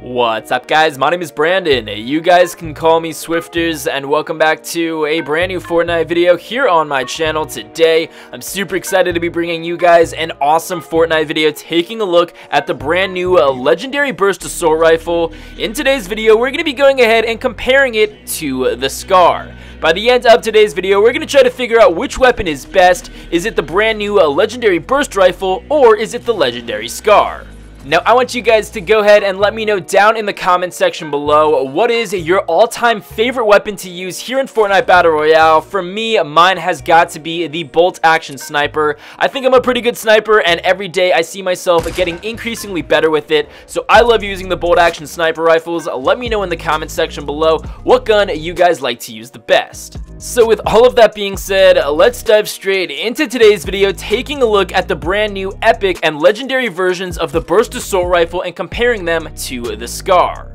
What's up guys, my name is Brandon, you guys can call me Swifterrs, and welcome back to a brand new Fortnite video here on my channel. Today, I'm super excited to be bringing you guys an awesome Fortnite video taking a look at the brand new Legendary Burst Assault Rifle. In today's video, we're going to be going ahead and comparing it to the Scar. By the end of today's video, we're going to try to figure out which weapon is best. Is it the brand new Legendary Burst Rifle, or is it the Legendary Scar? Now, I want you guys to go ahead and let me know down in the comment section below, what is your all-time favorite weapon to use here in Fortnite Battle Royale? For me, mine has got to be the bolt-action sniper. I think I'm a pretty good sniper, and every day I see myself getting increasingly better with it. So I love using the bolt-action sniper rifles. Let me know in the comment section below what gun you guys like to use the best. So with all of that being said, let's dive straight into today's video, taking a look at the brand new epic and legendary versions of the Burst Assault Rifle and comparing them to the Scar.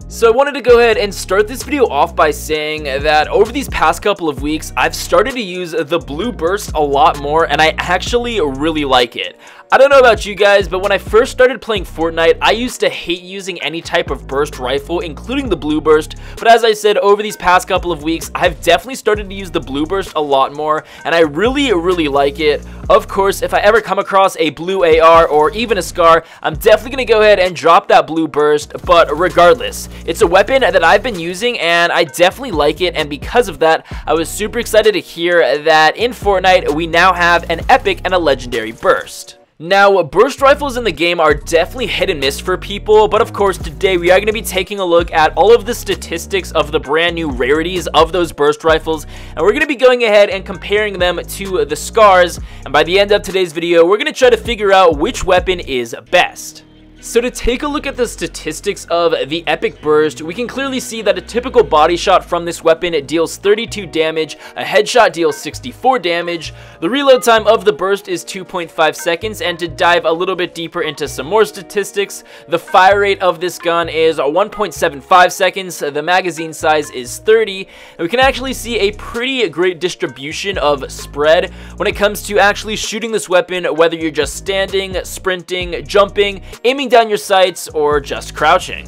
So I wanted to go ahead and start this video off by saying that over these past couple of weeks, I've started to use the Blue Burst a lot more, and I actually really like it. I don't know about you guys, but when I first started playing Fortnite, I used to hate using any type of burst rifle, including the Blue Burst. But as I said, over these past couple of weeks, I've definitely started to use the Blue Burst a lot more, and I really like it. Of course, if I ever come across a blue AR or even a Scar, I'm definitely going to go ahead and drop that Blue Burst. But regardless, it's a weapon that I've been using, and I definitely like it. And because of that, I was super excited to hear that in Fortnite, we now have an epic and a legendary burst. Now, burst rifles in the game are definitely hit and miss for people, but of course today we are going to be taking a look at all of the statistics of the brand new rarities of those burst rifles, and we're going to be going ahead and comparing them to the Scars, and by the end of today's video, we're going to try to figure out which weapon is best. So to take a look at the statistics of the Epic Burst, we can clearly see that a typical body shot from this weapon deals 32 damage, a headshot deals 64 damage, the reload time of the burst is 2.5 seconds, and to dive a little bit deeper into some more statistics, the fire rate of this gun is 1.75 seconds, the magazine size is 30, and we can actually see a pretty great distribution of spread when it comes to actually shooting this weapon, whether you're just standing, sprinting, jumping, aiming down your sights, or just crouching.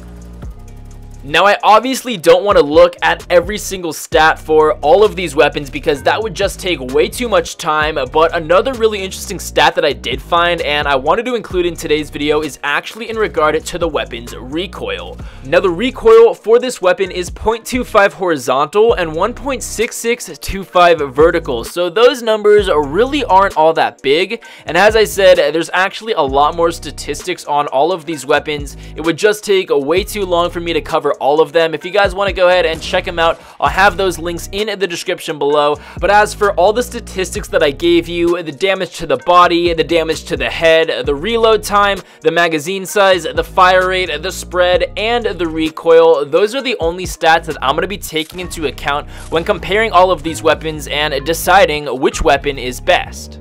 Now, I obviously don't want to look at every single stat for all of these weapons because that would just take way too much time, but another really interesting stat that I did find and I wanted to include in today's video is actually in regard to the weapon's recoil. Now, the recoil for this weapon is 0.25 horizontal and 1.6625 vertical, so those numbers really aren't all that big, and as I said, there's actually a lot more statistics on all of these weapons. It would just take way too long for me to cover all of them. If you guys want to go ahead and check them out, I'll have those links in the description below. But as for all the statistics that I gave you, the damage to the body, the damage to the head, the reload time, the magazine size, the fire rate, the spread, and the recoil, those are the only stats that I'm going to be taking into account when comparing all of these weapons and deciding which weapon is best.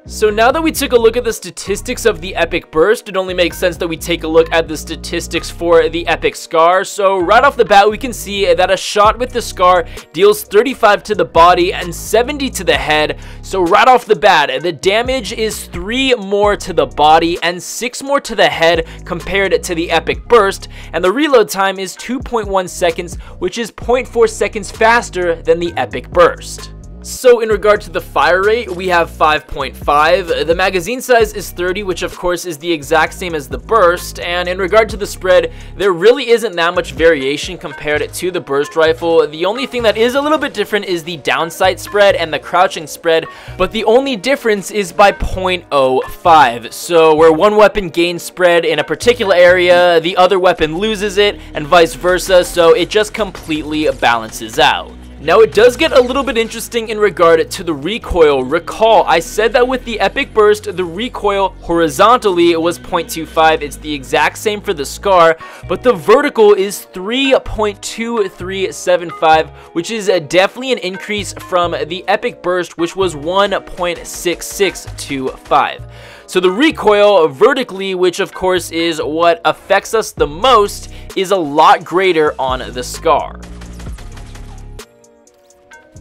So now that we took a look at the statistics of the Epic Burst, it only makes sense that we take a look at the statistics for the Epic Scar. So right off the bat, we can see that a shot with the Scar deals 35 to the body and 70 to the head. So right off the bat, the damage is 3 more to the body and 6 more to the head compared to the Epic Burst. And the reload time is 2.1 seconds, which is 0.4 seconds faster than the Epic Burst. So in regard to the fire rate, we have 5.5, the magazine size is 30, which of course is the exact same as the burst, and in regard to the spread, there really isn't that much variation compared to the burst rifle. The only thing that is a little bit different is the downsight spread and the crouching spread, but the only difference is by 0.05, so where one weapon gains spread in a particular area, the other weapon loses it, and vice versa, so it just completely balances out. Now, it does get a little bit interesting in regard to the recoil. Recall, I said that with the Epic Burst, the recoil horizontally was 0.25. It's the exact same for the Scar, but the vertical is 3.2375, which is definitely an increase from the Epic Burst, which was 1.6625. So the recoil vertically, which of course is what affects us the most, is a lot greater on the Scar.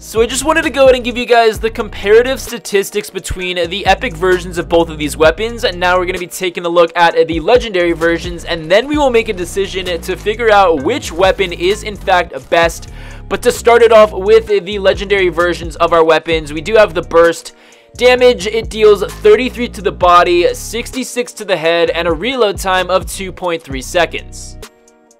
So I just wanted to go ahead and give you guys the comparative statistics between the epic versions of both of these weapons, and now we're going to be taking a look at the legendary versions, and then we will make a decision to figure out which weapon is in fact best. But to start it off with the legendary versions of our weapons, we do have the burst. Damage, it deals 33 to the body, 66 to the head, and a reload time of 2.3 seconds.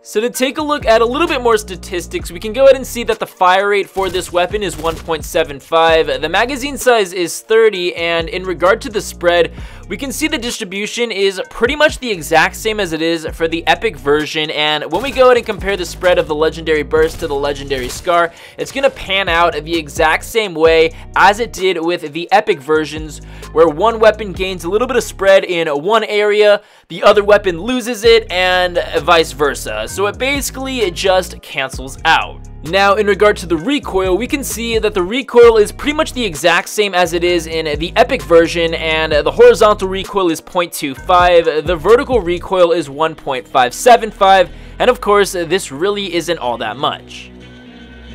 So to take a look at a little bit more statistics, we can go ahead and see that the fire rate for this weapon is 1.75, the magazine size is 30, and in regard to the spread, we can see the distribution is pretty much the exact same as it is for the epic version. And when we go ahead and compare the spread of the legendary burst to the legendary scar, it's going to pan out the exact same way as it did with the epic versions, where one weapon gains a little bit of spread in one area, the other weapon loses it, and vice versa. So it basically just cancels out. Now, in regard to the recoil, we can see that the recoil is pretty much the exact same as it is in the epic version, and the horizontal recoil is 0.25, the vertical recoil is 1.575, and of course, this really isn't all that much.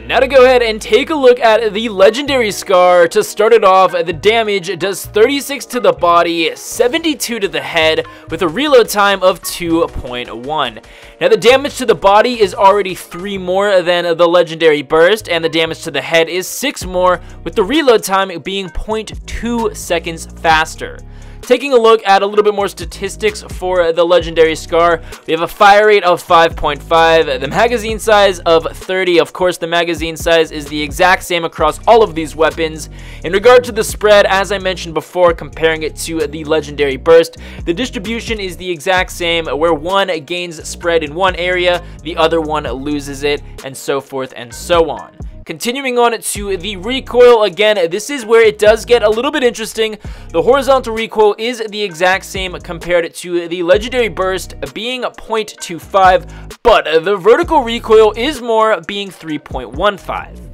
Now to go ahead and take a look at the legendary scar. To start it off, the damage does 36 to the body, 72 to the head, with a reload time of 2.1. Now the damage to the body is already 3 more than the legendary burst, and the damage to the head is 6 more, with the reload time being 0.2 seconds faster. Taking a look at a little bit more statistics for the legendary scar, we have a fire rate of 5.5, the magazine size of 30. Of course, the magazine size is the exact same across all of these weapons. In regard to the spread, as I mentioned before, comparing it to the legendary burst, the distribution is the exact same, where one gains spread in one area, the other one loses it, and so forth and so on. Continuing on to the recoil, again, this is where it does get a little bit interesting. The horizontal recoil is the exact same compared to the legendary burst being 0.25, but the vertical recoil is more, being 3.15.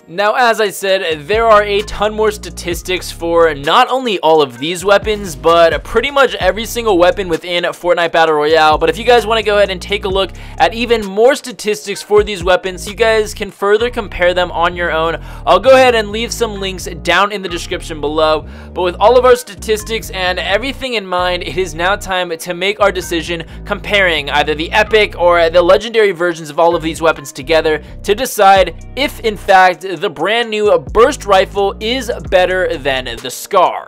Now, as I said, there are a ton more statistics for not only all of these weapons, but pretty much every single weapon within Fortnite Battle Royale. But if you guys want to go ahead and take a look at even more statistics for these weapons, you guys can further compare them on your own. I'll go ahead and leave some links down in the description below. But with all of our statistics and everything in mind, it is now time to make our decision comparing either the epic or the legendary versions of all of these weapons together to decide if, in fact, the brand new burst rifle is better than the scar.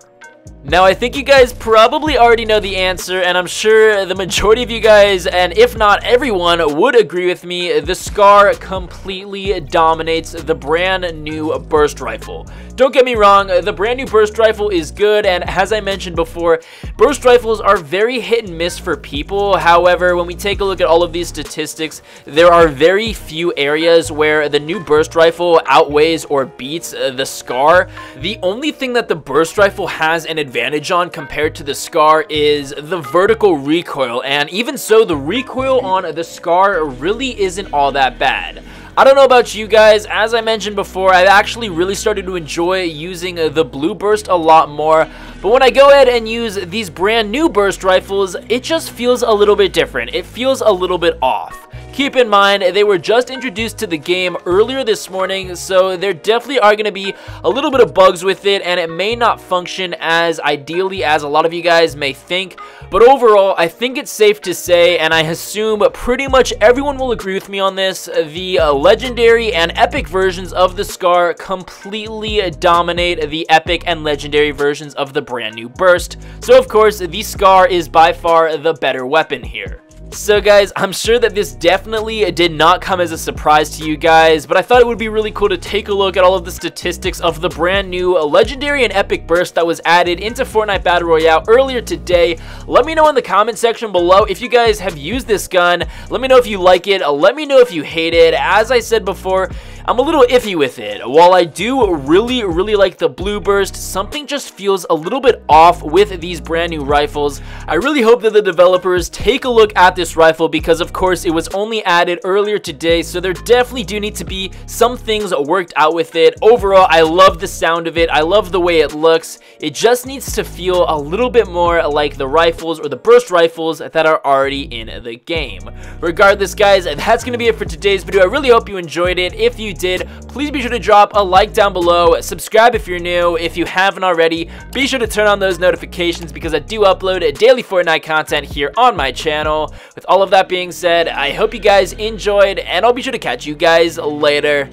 Now, I think you guys probably already know the answer, and I'm sure the majority of you guys, and if not everyone, would agree with me. The scar completely dominates the brand new burst rifle. Don't get me wrong, the brand new burst rifle is good, and as I mentioned before, burst rifles are very hit and miss for people. However, when we take a look at all of these statistics, there are very few areas where the new burst rifle outweighs or beats the scar. The only thing that the burst rifle has an advantage on compared to the scar is the vertical recoil, and even so, the recoil on the scar really isn't all that bad. I don't know about you guys, as I mentioned before, I've actually really started to enjoy using the blue burst a lot more, but when I go ahead and use these brand new burst rifles, it just feels a little bit different. It feels a little bit off. Keep in mind, they were just introduced to the game earlier this morning, so there definitely are going to be a little bit of bugs with it, and it may not function as ideally as a lot of you guys may think. But overall, I think it's safe to say, and I assume pretty much everyone will agree with me on this, the legendary and epic versions of the scar completely dominate the epic and legendary versions of the brand new burst. So of course, the scar is by far the better weapon here. So guys, I'm sure that this definitely did not come as a surprise to you guys, but I thought it would be really cool to take a look at all of the statistics of the brand new legendary and epic burst that was added into Fortnite Battle Royale earlier today. Let me know in the comment section below if you guys have used this gun. Let me know if you like it. Let me know if you hate it. As I said before, I'm a little iffy with it. While I do really like the blue burst, something just feels a little bit off with these brand new rifles. I really hope that the developers take a look at this rifle because of course it was only added earlier today, so there definitely do need to be some things worked out with it. Overall, I love the sound of it. I love the way it looks. It just needs to feel a little bit more like the rifles or the burst rifles that are already in the game. Regardless, guys, that's going to be it for today's video. I really hope you enjoyed it. If you did, please be sure to drop a like down below, subscribe if you're new. If you haven't already, be sure to turn on those notifications because I do upload daily Fortnite content here on my channel. With all of that being said, I hope you guys enjoyed, and I'll be sure to catch you guys later.